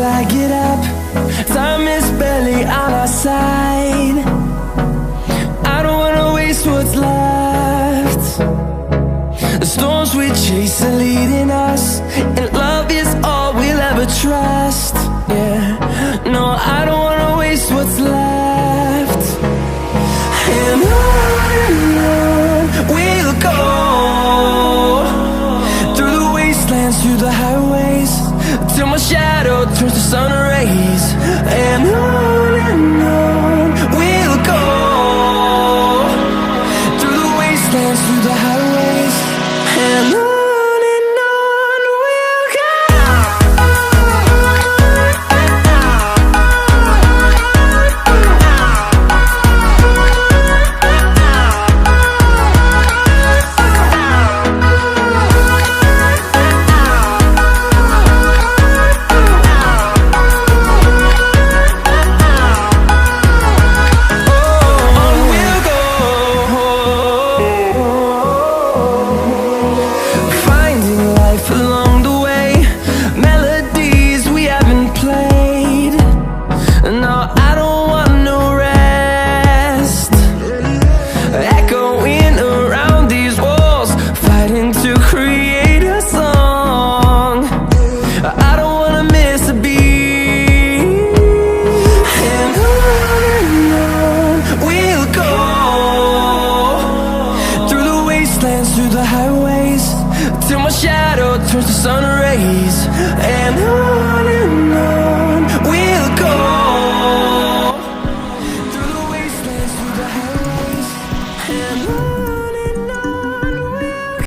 I get up. Time is barely on our side. I don't wanna waste what's left. The storms we chase are leading us, and love is all we'll ever trust. Yeah, no, I don't wanna waste what's left. And on we'll go, through the wastelands, through the highways, till my shadow turns to sun rays.